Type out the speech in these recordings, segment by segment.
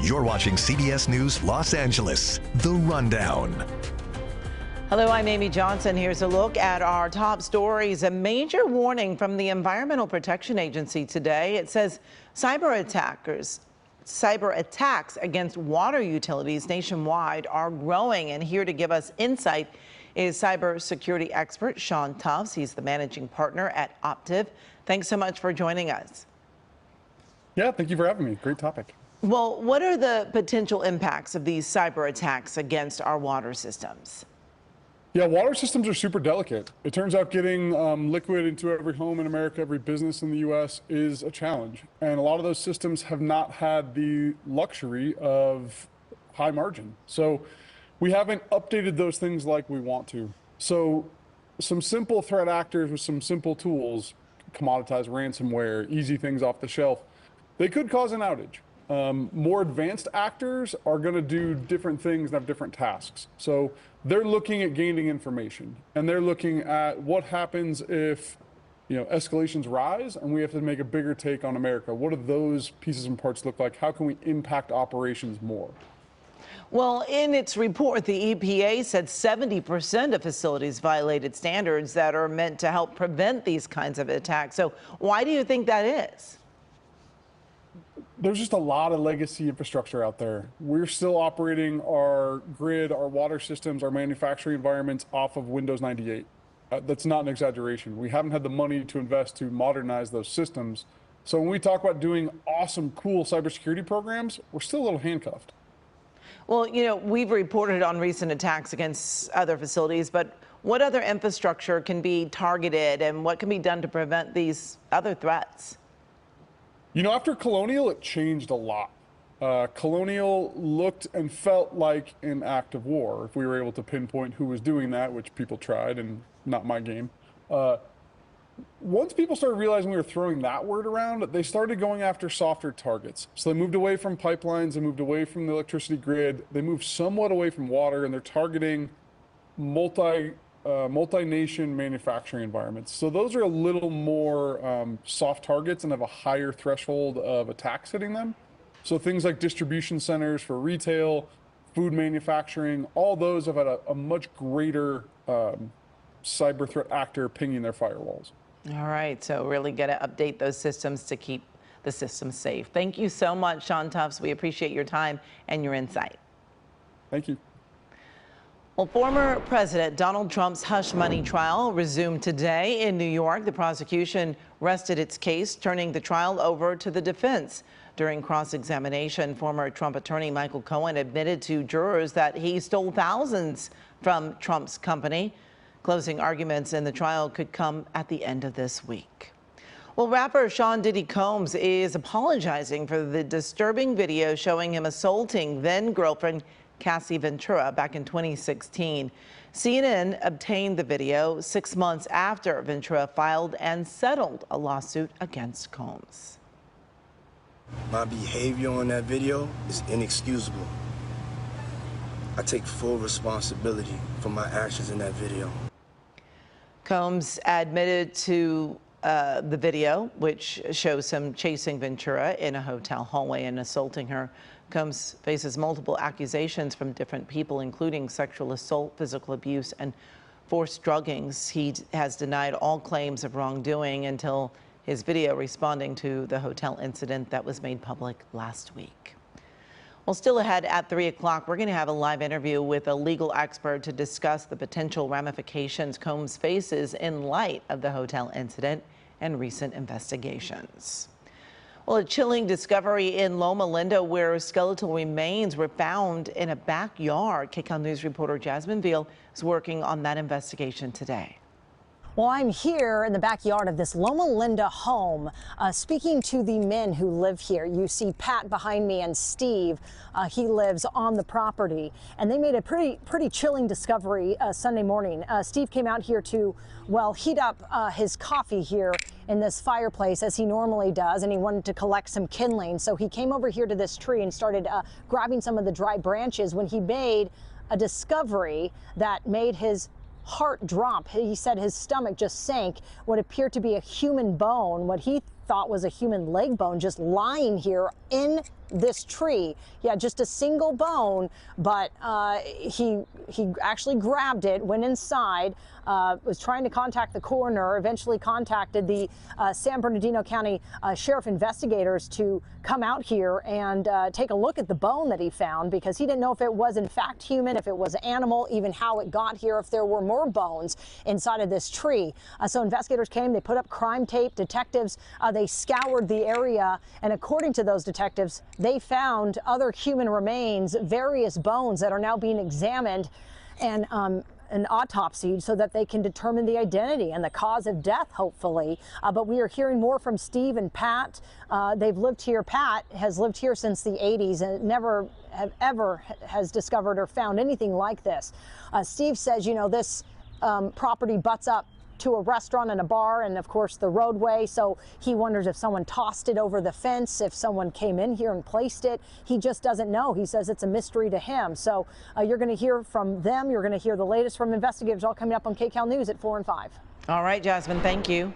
You're watching CBS News Los Angeles, The Rundown. Hello, I'm Amy Johnson. Here's a look at our top stories. A major warning from the Environmental Protection Agency today. It says cyberattacks against water utilities nationwide are growing. And here to give us insight is cybersecurity expert Sean Tufts. He's the managing partner at Optiv. Thanks so much for joining us. Yeah, thank you for having me. Great topic. Well, what are the potential impacts of these cyber attacks against our water systems? Yeah, water systems are super delicate. It turns out getting liquid into every home in America, every business in the U.S. is a challenge. And a lot of those systems have not had the luxury of high margin. So we haven't updated those things like we want to. So some simple threat actors with some simple tools, commoditized ransomware, easy things off the shelf, they could cause an outage. More advanced actors are going to do different things and have different tasks. So they're looking at gaining information, and they're looking at what happens if, escalations rise and we have to make a bigger take on America. What do those pieces and parts look like? How can we impact operations more? Well, in its report, the EPA said 70% of facilities violated standards that are meant to help prevent these kinds of attacks. So why do you think that is? There's just a lot of legacy infrastructure out there. We're still operating our grid, our water systems, our manufacturing environments off of Windows 98. That's not an exaggeration. We haven't had the money to invest to modernize those systems. So when we talk about doing awesome, cool cybersecurity programs, we're still a little handcuffed. Well, we've reported on recent attacks against other facilities, but what other infrastructure can be targeted and what can be done to prevent these other threats? After Colonial, it changed a lot. Colonial looked and felt like an act of war, if we were able to pinpoint who was doing that, which people tried, and not my game. Once people started realizing we were throwing that word around, they started going after softer targets. So they moved away from pipelines, they moved away from the electricity grid, they moved somewhat away from water, and they're targeting multi-nation manufacturing environments. So those are a little more soft targets and have a higher threshold of attacks hitting them. So things like distribution centers for retail, food manufacturing, all those have had a much greater cyber threat actor pinging their firewalls. All right, so really got to update those systems to keep the system safe. Thank you so much, Sean Tufts. We appreciate your time and your insight. Thank you. Well, former President Donald Trump's hush money trial resumed today in New York. The prosecution rested its case, turning the trial over to the defense. During cross-examination, former Trump attorney Michael Cohen admitted to jurors that he stole thousands from Trump's company. Closing arguments in the trial could come at the end of this week. Well, rapper Sean Diddy Combs is apologizing for the disturbing video showing him assaulting then-girlfriend Cassie Ventura back in 2016. CNN obtained the video 6 months after Ventura filed and settled a lawsuit against Combs. My behavior on that video is inexcusable. I take full responsibility for my actions in that video. Combs admitted to the video, which shows him chasing Ventura in a hotel hallway and assaulting her. Combs faces multiple accusations from different people, including sexual assault, physical abuse, and forced druggings. He has denied all claims of wrongdoing until his video responding to the hotel incident that was made public last week. Well, still ahead at 3 o'clock, we're going to have a live interview with a legal expert to discuss the potential ramifications Combs faces in light of the hotel incident and recent investigations. Well, a chilling discovery in Loma Linda where skeletal remains were found in a backyard. KCAL News reporter Jasmine Veal is working on that investigation today. Well, I'm here in the backyard of this Loma Linda home, speaking to the men who live here. You see Pat behind me and Steve. He lives on the property, and they made a pretty chilling discovery Sunday morning. Steve came out here to, well, heat up his coffee here in this fireplace as he normally does, and he wanted to collect some kindling. So he came over here to this tree and started grabbing some of the dry branches when he made a discovery that made his heart drop. He said his stomach just sank. What appeared to be a human bone, what he thought was a human leg bone, just lying here in this tree. Yeah, just a single bone, but he actually grabbed it, went inside, was trying to contact the coroner, eventually contacted the San Bernardino County Sheriff investigators to come out here and take a look at the bone that he found, because he didn't know if it was in fact human, if it was animal, even how it got here, if there were more bones inside of this tree. So investigators came, they put up crime tape, detectives, they scoured the area, and according to those detectives, they found other human remains, various bones that are now being examined and autopsied so that they can determine the identity and the cause of death, hopefully. But we are hearing more from Steve and Pat. They've lived here. Pat has lived here since the 80s and never has discovered or found anything like this. Steve says, you know, this property butts up to a restaurant and a bar and, of course, the roadway. So he wonders if someone tossed it over the fence, if someone came in here and placed it. He just doesn't know. He says it's a mystery to him. So you're going to hear from them. You're going to hear the latest from investigators, all coming up on KCAL News at 4 and 5. All right, Jasmine, thank you.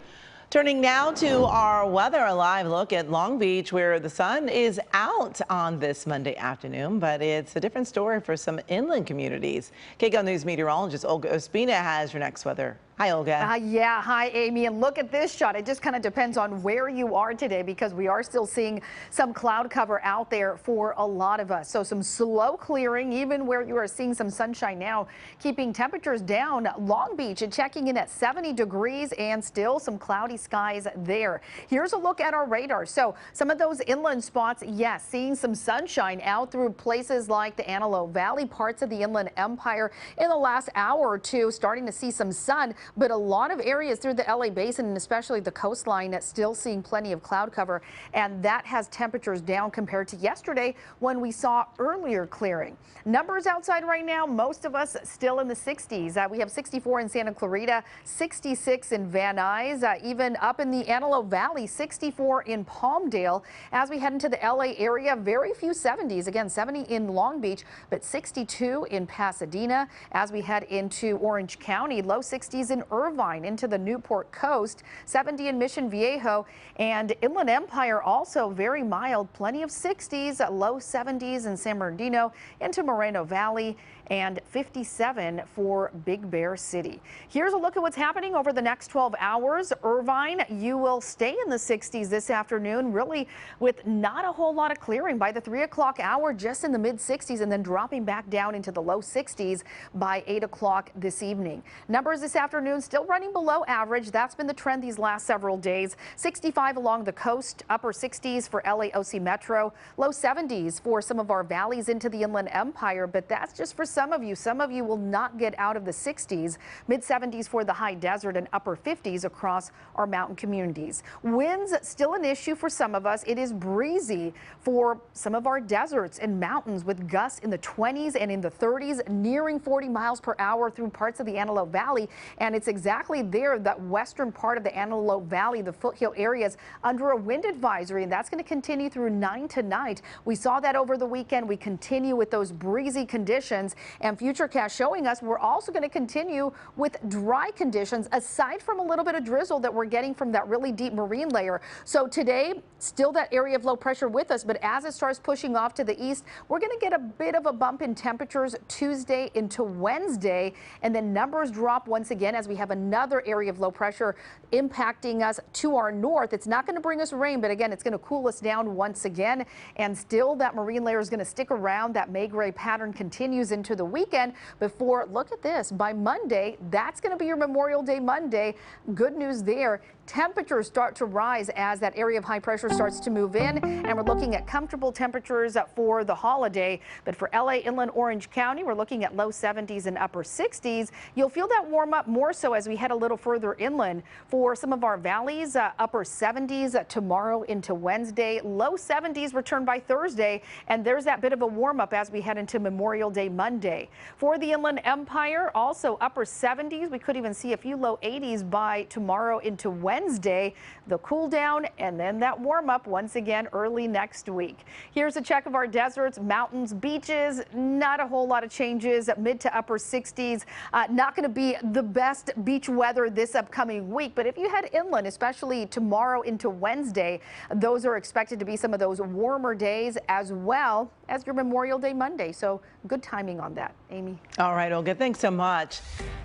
Turning now to our weather, a live look at Long Beach, where the sun is out on this Monday afternoon, but it's a different story for some inland communities. KCAL News meteorologist Olga Ospina has your next weather. Hi, Olga. Yeah, hi, Amy. And look at this shot. It just kind of depends on where you are today, because we are still seeing some cloud cover out there for a lot of us. So some slow clearing, even where you are seeing some sunshine now, keeping temperatures down. Long Beach checking in at 70 degrees and still some cloudy skies there. Here's a look at our radar. So some of those inland spots, yes, seeing some sunshine out through places like the Antelope Valley, parts of the Inland Empire in the last hour or two, starting to see some sun. But a lot of areas through the LA basin and especially the coastline still seeing plenty of cloud cover, and that has temperatures down compared to yesterday when we saw earlier clearing. Numbers outside right now, most of us still in the 60s. We have 64 in Santa Clarita, 66 in Van Nuys, even up in the Antelope Valley, 64 in Palmdale. As we head into the LA area, very few 70s. Again, 70 in Long Beach, but 62 in Pasadena. As we head into Orange County, low 60s in Irvine, into the Newport coast, 70 in Mission Viejo, and Inland Empire also very mild, plenty of 60s, low 70s in San Bernardino, into Moreno Valley, and 57 for Big Bear City. Here's a look at what's happening over the next 12 hours. Irvine, you will stay in the 60s this afternoon, really with not a whole lot of clearing by the 3 o'clock hour, just in the mid 60s, and then dropping back down into the low 60s by 8 o'clock this evening. Numbers this afternoon still running below average. That's been the trend these last several days. 65 along the coast, upper 60s for LAOC Metro, low 70s for some of our valleys into the Inland Empire, but that's just for some of you. Some of you will not get out of the 60s, mid 70s for the high desert, and upper 50s across our mountain communities. Winds still an issue for some of us. It is breezy for some of our deserts and mountains, with gusts in the 20s and in the 30s, nearing 40 miles per hour through parts of the Antelope Valley. And it's exactly there, that western part of the Antelope Valley, the foothill areas, under a wind advisory, and that's going to continue through 9 tonight. We saw that over the weekend. We continue with those breezy conditions, and Futurecast showing us we're also going to continue with dry conditions, aside from a little bit of drizzle that we're getting from that really deep marine layer. So today, still that area of low pressure with us, but as it starts pushing off to the east, we're going to get a bit of a bump in temperatures Tuesday into Wednesday, and then numbers drop once again as we have another area of low pressure impacting us to our north. It's not going to bring us rain, but again, it's going to cool us down once again, and still that marine layer is going to stick around. That May-gray pattern continues into the weekend before, look at this, by Monday, that's going to be your Memorial Day Monday. Good news there. Temperatures start to rise as that area of high pressure starts to move in, and we're looking at comfortable temperatures for the holiday. But for LA, Inland, Orange County, we're looking at low 70s and upper 60s. You'll feel that warm up more so as we head a little further inland. For some of our valleys, upper 70s tomorrow into Wednesday, low 70s return by Thursday, and there's that bit of a warm up as we head into Memorial Day Monday. For the Inland Empire, also upper 70s. We could even see a few low 80s by tomorrow into Wednesday. Wednesday, the cool down and then that warm up once again early next week. Here's a check of our deserts, mountains, beaches. Not a whole lot of changes, mid to upper 60s. Not going to be the best beach weather this upcoming week, but if you head inland, especially tomorrow into Wednesday, those are expected to be some of those warmer days as well as your Memorial Day Monday. So good timing on that, Amy. All right, Olga, thanks so much.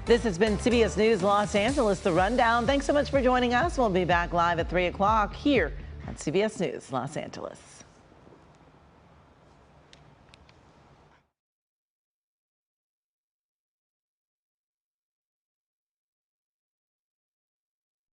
This has been CBS News Los Angeles, The Rundown. Thanks so much for joining us. We'll be back live at 3 o'clock here on CBS News Los Angeles.